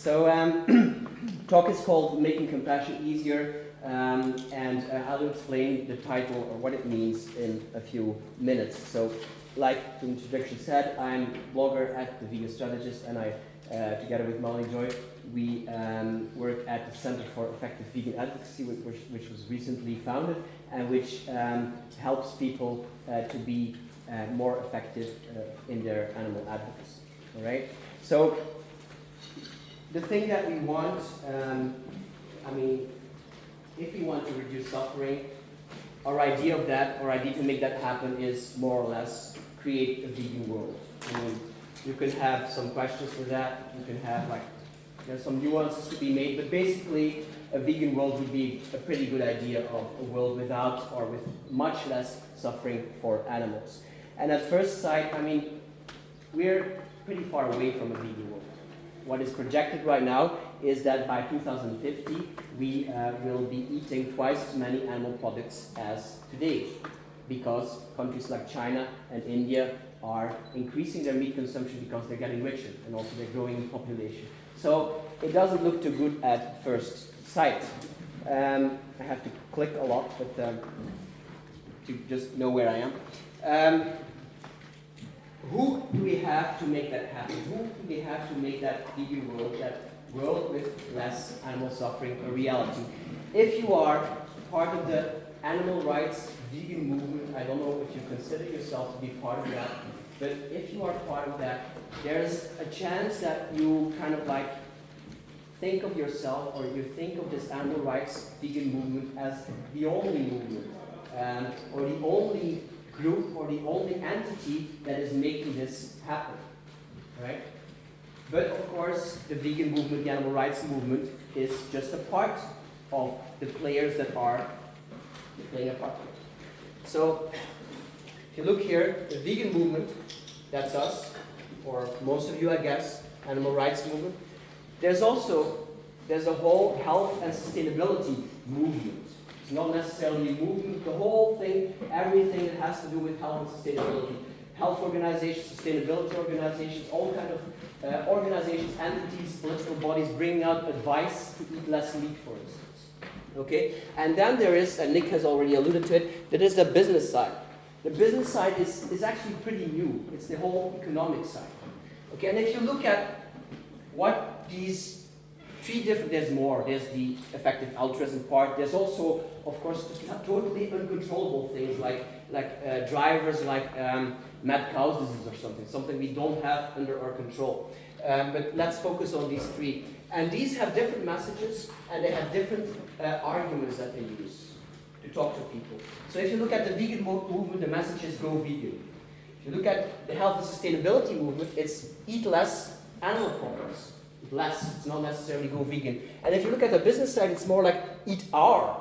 So talk is called Making Compassion Easier, and I'll explain the title or what it means in a few minutes. So like the introduction said, I'm a blogger at The Vegan Strategist, and I, together with Molly Joy, we work at the Center for Effective Vegan Advocacy, which was recently founded, and which helps people to be more effective in their animal advocacy. All right? So the thing that we want, if we want to reduce suffering, our idea of that, our idea to make that happen is more or less create a vegan world. I mean, you can have some questions for that, you can have there's some nuances to be made, but basically a vegan world would be a pretty good idea of a world without or with much less suffering for animals. And at first sight, we're pretty far away from a vegan world. What is projected right now is that by 2050, we will be eating twice as many animal products as today, because countries like China and India are increasing their meat consumption because they're getting richer, and also they're growing in population. So it doesn't look too good at first sight. I have to click a lot, but to just know where I am. Who do we have to make that happen? Who do we have to make that vegan world, that world with less animal suffering, a reality? If you are part of the animal rights vegan movement, I don't know if you consider yourself to be part of that, but if you are part of that, there's a chance that you think of yourself, or you think of this animal rights vegan movement as the only movement, or the only group or the only entity that is making this happen, right? But of course, the vegan movement, the animal rights movement, is just a part of the players that are playing a part. So, if you look here, the vegan movement, that's us, or most of you, I guess, animal rights movement. There's a whole health and sustainability movement. It's not necessarily a movement, the whole thing, everything that has to do with health and sustainability. Health organizations, sustainability organizations, all kind of organizations, entities, political bodies bringing out advice to eat less meat, for instance. Okay? And then there is, and Nick has already alluded to it, that is the business side. The business side is actually pretty new. It's the whole economic side. Okay? And if you look at what these three different, there's more. There's the effective altruism part. There's also, of course, totally uncontrollable things like drivers mad cow disease or something we don't have under our control. But let's focus on these three. And these have different messages, and they have different arguments that they use to talk to people. So if you look at the vegan movement, the message is go vegan. If you look at the health and sustainability movement, it's eat less animal products. Less, it's not necessarily go vegan. And if you look at the business side, it's more like eat our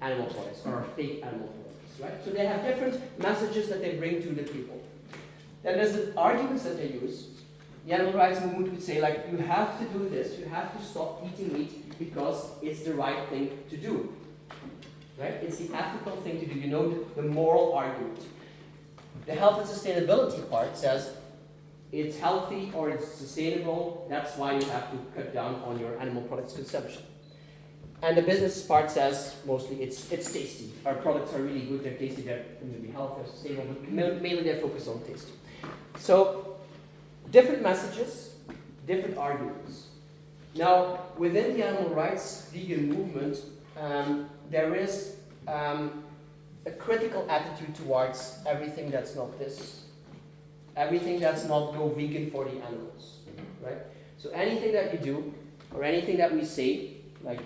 animal products, or our fake animal products, right? So they have different messages that they bring to the people. Then there's the arguments that they use. The animal rights movement would say, you have to do this, you have to stop eating meat because it's the right thing to do. Right? It's the ethical thing to do. You know, the moral argument. The health and sustainability part says, it's healthy or it's sustainable, that's why you have to cut down on your animal products consumption. And the business part says, mostly, it's tasty. Our products are really good, they're tasty, they're going to be healthy, they're sustainable, but mainly they're focused on taste. So, different messages, different arguments. Now, within the animal rights vegan movement, there is a critical attitude towards everything that's not this. Everything that's not go vegan for the animals, right? So anything that you do, or anything that we say, like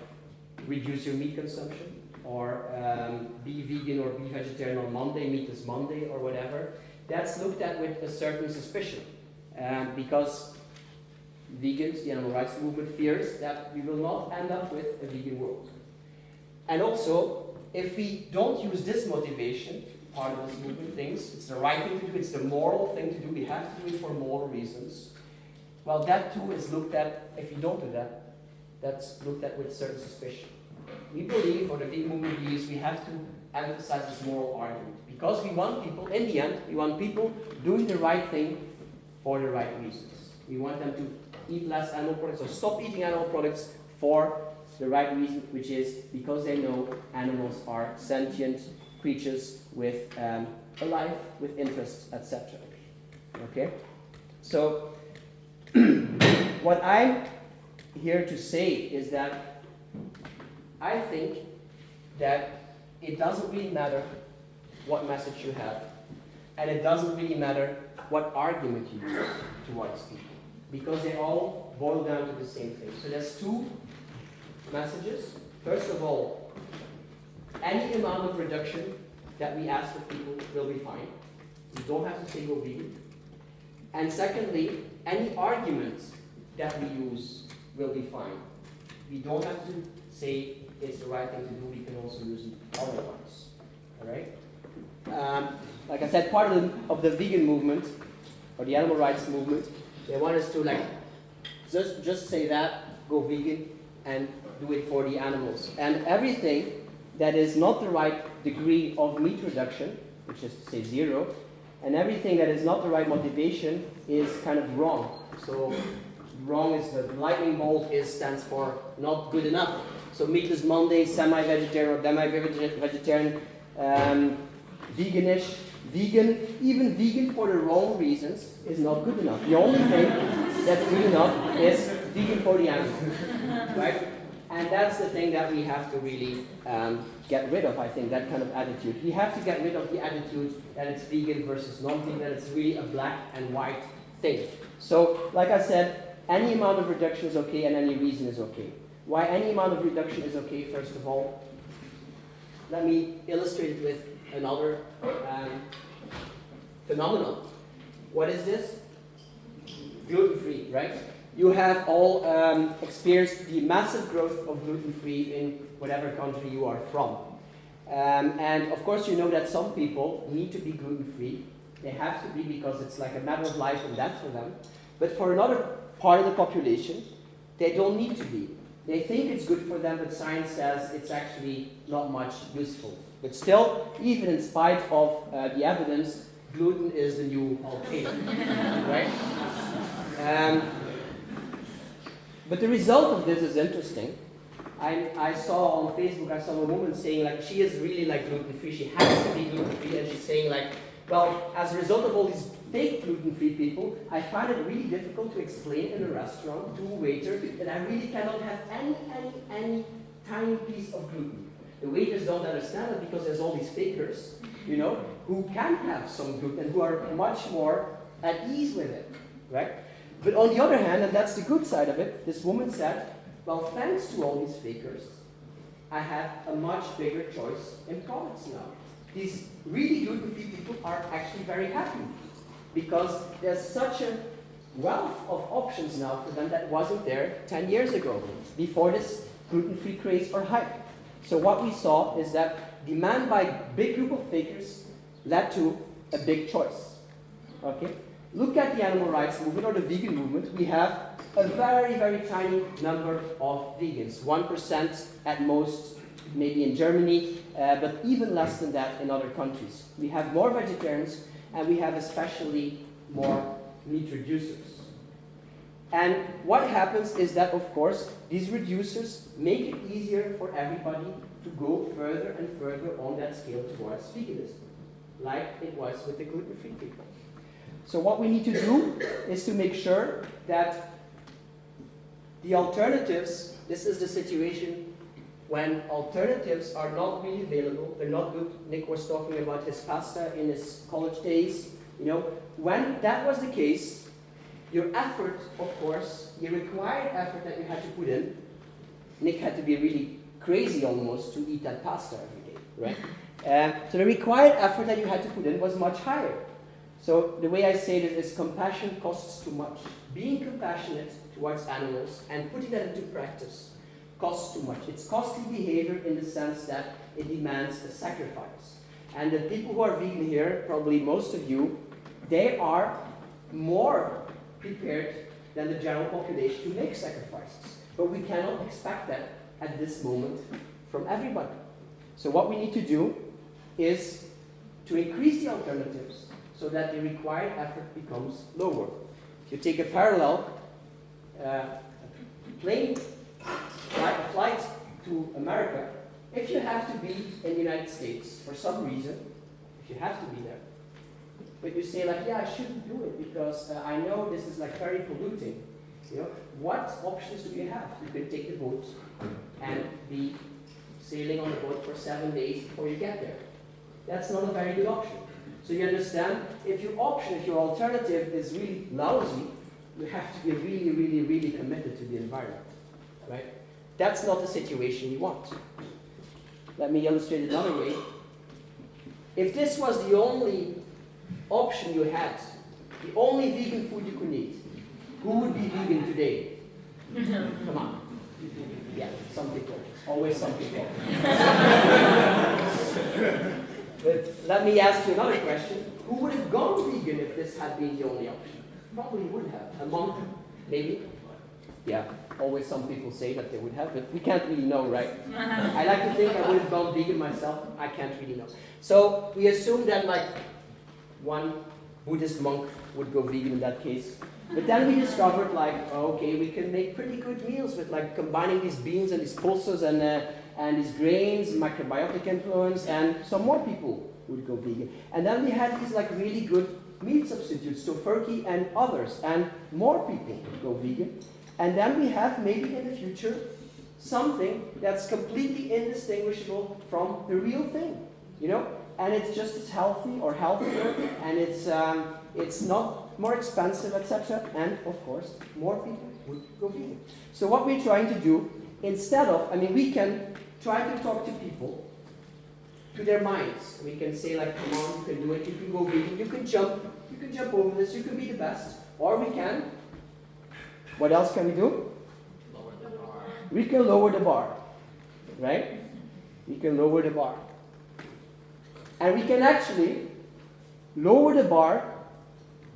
reduce your meat consumption, or be vegan or be vegetarian on Monday, meat is Monday, or whatever, that's looked at with a certain suspicion. Because vegans, the animal rights movement, fears that we will not end up with a vegan world. And also, if we don't use this motivation, part of this movement thinks it's the right thing to do, it's the moral thing to do, we have to do it for moral reasons. Well, that too is looked at, if you don't do that, that's looked at with certain suspicion. We believe, or the vegan movement believes, we have to emphasize this moral argument. Because we want people, in the end, we want people doing the right thing for the right reasons. We want them to eat less animal products or stop eating animal products for the right reason, which is because they know animals are sentient creatures with a life, with interests, etc. Okay? So, what I'm here to say is that I think that it doesn't really matter what message you have, and it doesn't really matter what argument you use towards people, because they all boil down to the same thing. So there's two messages. First of all, any amount of reduction that we ask of people will be fine. You don't have to say go vegan. And secondly, any arguments that we use will be fine. We don't have to say it's the right thing to do. We can also use other ones. All right? Like I said, part of the vegan movement or the animal rights movement, they want us to just say that, go vegan, and do it for the animals. And everything that is not the right degree of meat reduction, which is to say 0, and everything that is not the right motivation is kind of wrong. So wrong is the lightning bolt stands for not good enough. So Meatless Monday, semi-vegetarian or demi-vegetarian, veganish, vegan, even vegan for the wrong reasons is not good enough. The only thing that's good enough is vegan for the animal, right? And that's the thing that we have to really get rid of, I think, that kind of attitude. We have to get rid of the attitude that it's vegan versus non-vegan, that it's really a black and white thing. So, like I said, any amount of reduction is okay and any reason is okay. Why any amount of reduction is okay, first of all, let me illustrate it with another phenomenon. What is this? Gluten-free, right? You have all experienced the massive growth of gluten-free in whatever country you are from. And of course you know that some people need to be gluten-free. They have to be because it's like a matter of life and death for them. But for another part of the population, they don't need to be. They think it's good for them, but science says it's actually not much useful. But still, even in spite of the evidence, gluten is the new potato, right? But the result of this is interesting. I saw on Facebook, I saw a woman saying like she is really like gluten-free, she has to be gluten-free, and she's saying like, well, as a result of all these fake gluten-free people, I find it really difficult to explain in a restaurant to a waiter that I really cannot have any tiny piece of gluten. The waiters don't understand it because there's all these fakers, you know, who can have some gluten and who are much more at ease with it, right? But on the other hand, and that's the good side of it, this woman said, well, thanks to all these fakers, I have a much bigger choice in products now. These really gluten-free people are actually very happy because there's such a wealth of options now for them that wasn't there 10 years ago, before this gluten-free craze or hype. So what we saw is that demand by a big group of fakers led to a big choice. Okay? Look at the animal rights movement or the vegan movement. We have a very, very tiny number of vegans. 1% at most, maybe in Germany, but even less than that in other countries. We have more vegetarians, and we have especially more meat reducers. And what happens is that, of course, these reducers make it easier for everybody to go further and further on that scale towards veganism, like it was with the gluten-free people. So what we need to do is to make sure that the alternatives, this is the situation when alternatives are not really available, they're not good. Nick was talking about his pasta in his college days. You know, when that was the case, your effort, of course, your required effort that you had to put in, Nick had to be really crazy almost to eat that pasta every day, right? So the required effort that you had to put in was much higher. So the way I say this is compassion costs too much. Being compassionate towards animals and putting that into practice costs too much. It's costly behavior in the sense that it demands a sacrifice. And the people who are vegan here, probably most of you, they are more prepared than the general population to make sacrifices. But we cannot expect that at this moment from everybody. So what we need to do is to increase the alternatives so that the required effort becomes lower. If you take a parallel, plane flight to America, if you have to be in the United States for some reason, if you have to be there, but you say like, yeah, I shouldn't do it because I know this is like very polluting. You know, what options do you have? You can take the boat and be sailing on the boat for 7 days before you get there. That's not a very good option. So you understand, if your option, if your alternative is really lousy, you have to be really, really, really committed to the environment, right? That's not the situation we want. Let me illustrate it another way. If this was the only option you had, the only vegan food you could eat, who would be vegan today? Come on. Yeah, some people. Always some people. But let me ask you another question. Who would have gone vegan if this had been the only option? Probably would have. A monk, maybe? Yeah, always some people say that they would have, but we can't really know, right? I like to think I would have gone vegan myself. I can't really know. So we assume that like one Buddhist monk would go vegan in that case. But then we discovered like, okay, we can make pretty good meals with like combining these beans and these pulses and these grains, microbiotic influence, and some more people would go vegan. And then we had these like really good meat substitutes, tofurkey and others, and more people would go vegan. And then we have maybe in the future something that's completely indistinguishable from the real thing, you know? And it's just as healthy or healthier, and it's not more expensive, etc. And of course, more people would go vegan. So what we're trying to do, instead of, we can try to talk to people, to their minds. We can say like, come on, you can do it, you can go vegan, you can jump over this, you can be the best. Or we can, what else can we do? Lower the bar. We can lower the bar, right? We can lower the bar. And we can actually lower the bar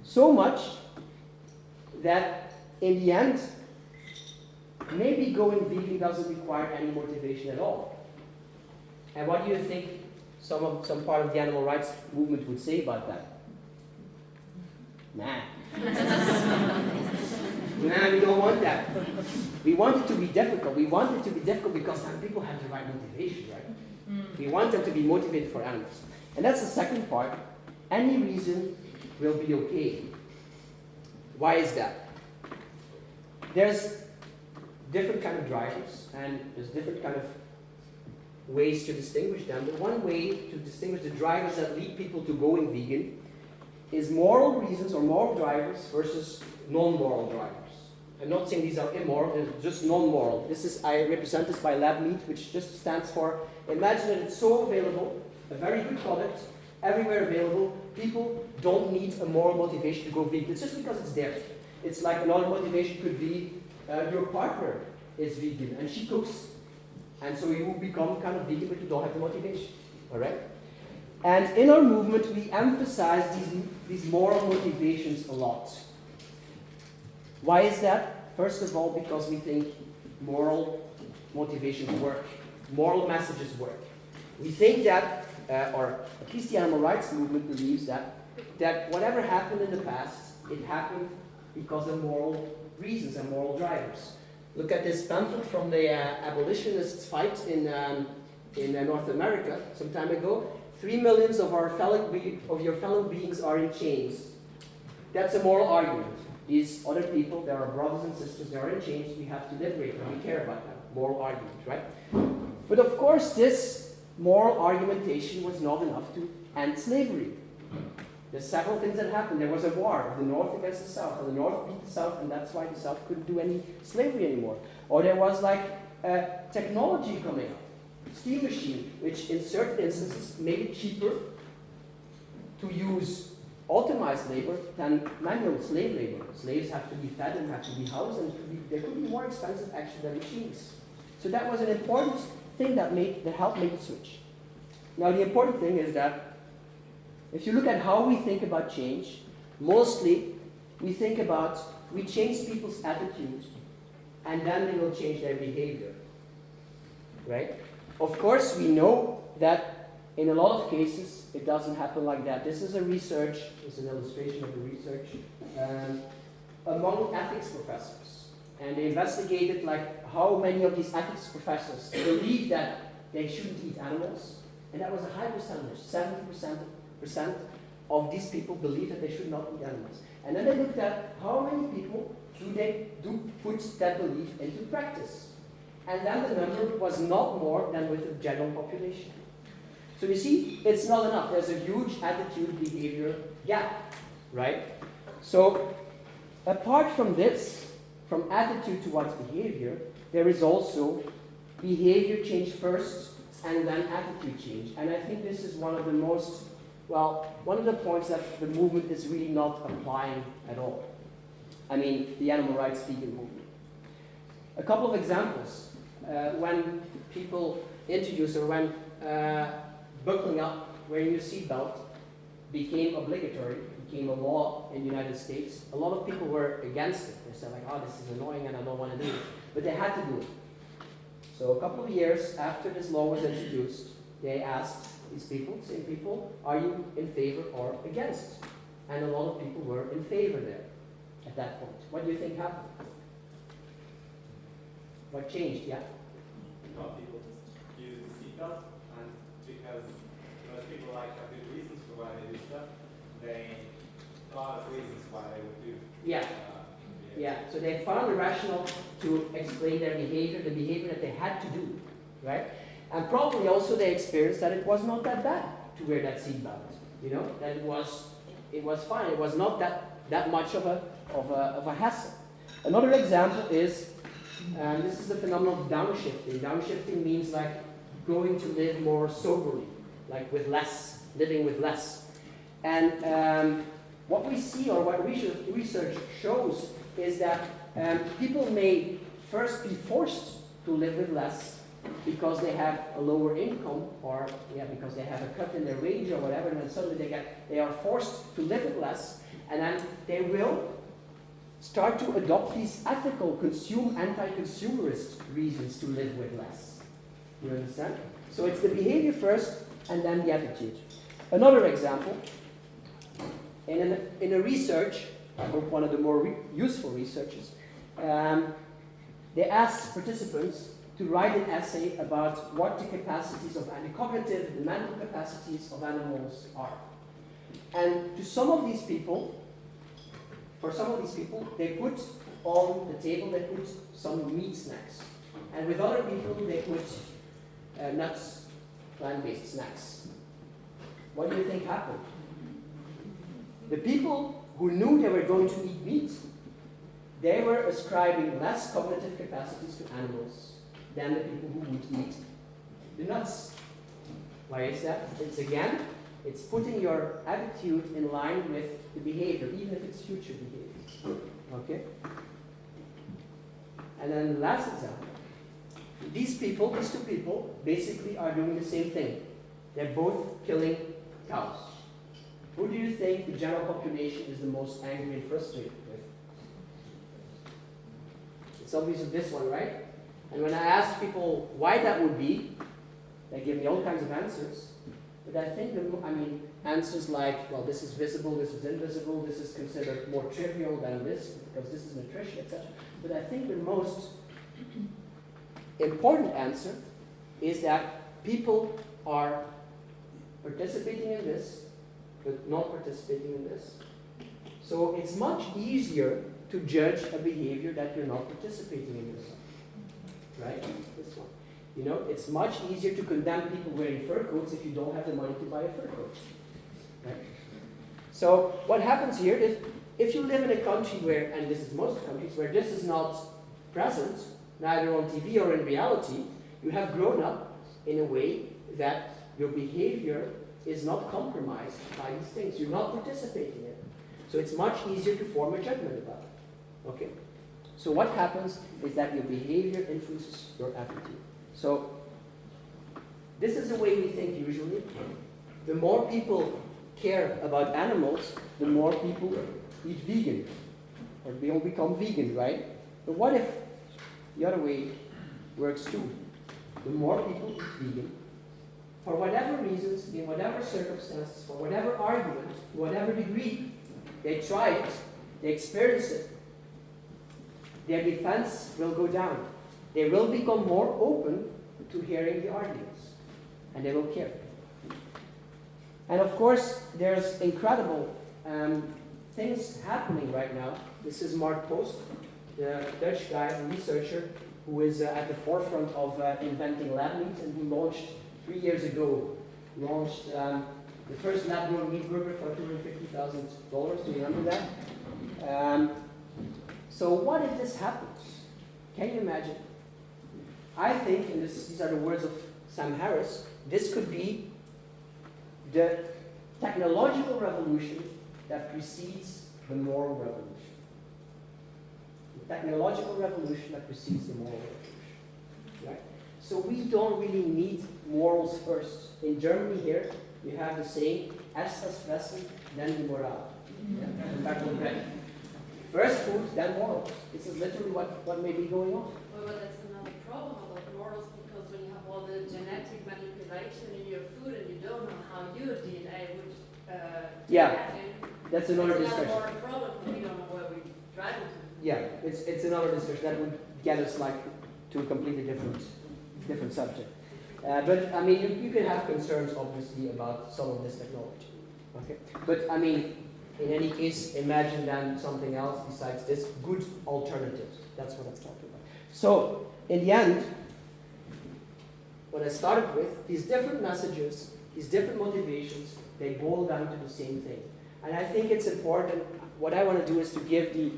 so much that in the end, maybe going vegan doesn't require any motivation at all. And what do you think some part of the animal rights movement would say about that? Nah. Nah, we don't want that. We want it to be difficult. We want it to be difficult because then people have the right motivation, right? We want them to be motivated for animals. And that's the second part. Any reason will be okay. Why is that? There's different kind of drivers, and there's different kind of ways to distinguish them. But one way to distinguish the drivers that lead people to going vegan is moral reasons or moral drivers versus non-moral drivers. I'm not saying these are immoral, they're just non-moral. I represent this by lab meat, which just stands for, imagine that it's so available, a very good product, everywhere available, people don't need a moral motivation to go vegan. It's just because it's there. It's like another motivation could be your partner is vegan and she cooks. And so you become kind of vegan, but you don't have the motivation. All right? And in our movement, we emphasize these moral motivations a lot. Why is that? First of all, because we think moral motivations work. Moral messages work. We think that, or at least the animal rights movement believes that whatever happened in the past, it happened because of moral reasons and moral drivers. Look at this pamphlet from the abolitionists' fight in North America some time ago. 3 million of your fellow beings are in chains. That's a moral argument. These other people, they are brothers and sisters, they are in chains, we have to liberate them, we care about them. Moral argument, right? But of course, this moral argumentation was not enough to end slavery. There's several things that happened. There was a war of the North against the South, and the North beat the South, and that's why the South couldn't do any slavery anymore. Or there was like technology coming up. Steam machine, which in certain instances made it cheaper to use automized labor than manual slave labor. Slaves have to be fed and have to be housed, and they could be more expensive actually than machines. So that was an important thing that helped make the switch. Now the important thing is that if you look at how we think about change, mostly we change people's attitude, and then they will change their behavior. Right? Of course, we know that in a lot of cases, it doesn't happen like that. This is an illustration of the research among ethics professors. And they investigated like how many of these ethics professors believe that they shouldn't eat animals. And that was a high percentage, 70% of these people believe that they should not eat animals. And then they looked at how many people do put that belief into practice. And then the number was not more than with the general population. So you see, it's not enough. There's a huge attitude-behavior gap, right? So apart from this, from attitude towards behavior, there is also behavior change first and then attitude change. And I think this is one of the most, one of the points that the movement is really not applying at all. I mean, the animal rights vegan movement. A couple of examples. When people introduced, or when buckling up, wearing your seatbelt became obligatory, became a law in the United States, a lot of people were against it. They said like, oh, this is annoying and I don't want to do it. But they had to do it. So a couple of years after this law was introduced, they asked these people, same people, are you in favor or against? And a lot of people were in favor there at that point. What do you think happened? What changed? Yeah? Well, people just use the seatbelt, and because most people have good reasons for why they do stuff, they thought of reasons why they would do. Yeah. Yeah. So they found a rationale to explain their behavior, the behavior that they had to do, right? And probably also they experienced that it was not that bad to wear that seatbelt. You know, that it was fine. It was not that much of a hassle. Another example is. This is the phenomenon of downshifting. Downshifting means like going to live more soberly, like with less, living with less. And what we see, or what research shows, is that people may first be forced to live with less because they have a lower income, or because they have a cut in their wage or whatever, and then suddenly they are forced to live with less, and then they will start to adopt these ethical, anti-consumerist reasons to live with less. You understand? So it's the behavior first, and then the attitude. Another example, in a research, I hope one of the more useful researches, they asked participants to write an essay about what the capacities of the cognitive, the mental capacities of animals are. And for some of these people, they put on the table, they put some meat snacks. And with other people, they put nuts, plant-based snacks. What do you think happened? The people who knew they were going to eat meat, they were ascribing less cognitive capacities to animals than the people who would eat the nuts. Why is that? It's putting your attitude in line with the behavior, even if it's future behavior. Okay? And then the last example. These two people, basically are doing the same thing. They're both killing cows. Who do you think the general population is the most angry and frustrated with? It's obviously this one, right? And when I ask people why that would be, they give me all kinds of answers. But I think, answers like, well, this is visible, this is invisible, this is considered more trivial than this, because this is nutrition, etc. But I think the most important answer is that people are participating in this, but not participating in this. So it's much easier to judge a behavior that you're not participating in this. Right? This one. You know, it's much easier to condemn people wearing fur coats if you don't have the money to buy a fur coat. Right? So what happens here, if you live in a country where, and this is most countries, where this is not present, neither on TV or in reality, you have grown up in a way that your behavior is not compromised by these things. You're not participating in it. So it's much easier to form a judgment about it. Okay? So what happens is that your behavior influences your attitude. So this is the way we think usually. The more people care about animals, the more people eat vegan. Or they all become vegan, right? But what if the other way works too? The more people eat vegan, for whatever reasons, in whatever circumstances, for whatever argument, to whatever degree, they try it, they experience it, their defense will go down. They will become more open to hearing the arguments, and they will care. And of course, there's incredible things happening right now. This is Mark Post, the Dutch guy, a researcher, who is at the forefront of inventing lab meat, and who launched 3 years ago, the first lab-grown meat burger for $250,000. Do you remember that? So what if this happens? Can you imagine? I think, and these are the words of Sam Harris, this could be the technological revolution that precedes the moral revolution. The technological revolution that precedes the moral revolution. Right? So we don't really need morals first. In Germany here, you have the saying, erst das Fressen, then die Moral. First food, then morals. This is literally what may be going on. Well, that's another problem about morals, because when you have all the genetic manipulation in your food and you don't know how your DNA would that's another discussion. That's another problem, because we don't know where we're driving to. Yeah, it's another discussion that would get us to a completely different subject. But I mean, you can have concerns obviously about some of this technology. Okay, but I mean, in any case, imagine then something else besides this, good alternatives. That's what I'm talking about. So in the end, what I started with, these different messages, these different motivations, they boil down to the same thing. And I think it's important. What I want to do is to give the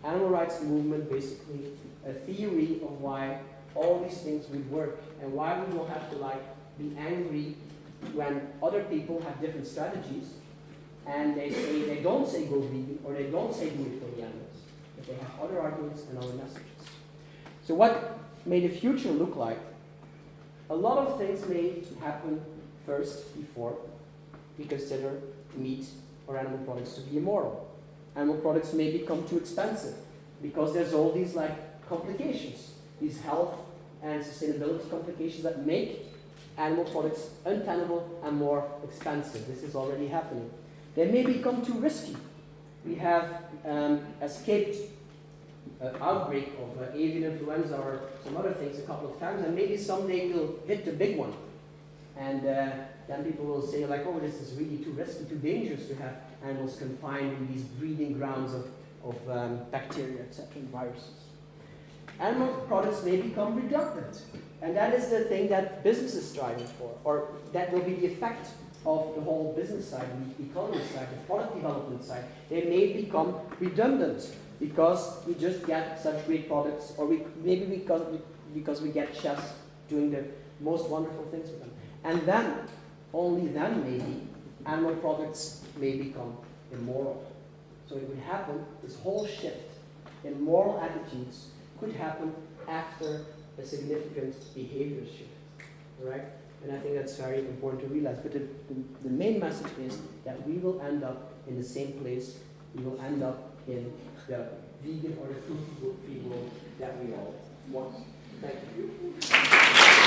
animal rights movement basically a theory of why all these things would work, and why we don't have to be angry when other people have different strategies and they don't say go vegan, or they don't say do it for the animals, but they have other arguments and other messages. So what may the future look like? A lot of things may happen first before we consider meat or animal products to be immoral. Animal products may become too expensive because there's all these complications, these health and sustainability complications that make animal products untenable and more expensive. This is already happening. They may become too risky. We have escaped an outbreak of avian influenza or some other things a couple of times, and maybe someday we'll hit the big one. And then people will say oh, this is really too risky, too dangerous to have animals confined in these breeding grounds of bacteria, etc., and viruses. Animal products may become redundant. And that is the thing that business is striving for, or that will be the effect of the whole business side, the economy side, the product development side. They may become redundant because we just get such great products, or maybe because we get chefs doing the most wonderful things with them. And then, only then maybe, animal products may become immoral. So it would happen, this whole shift in moral attitudes could happen after a significant behavior shift, right? And I think that's very important to realize. But the main message is that we will end up in the same place. We will end up in the vegan or the food world that we all want. Thank you.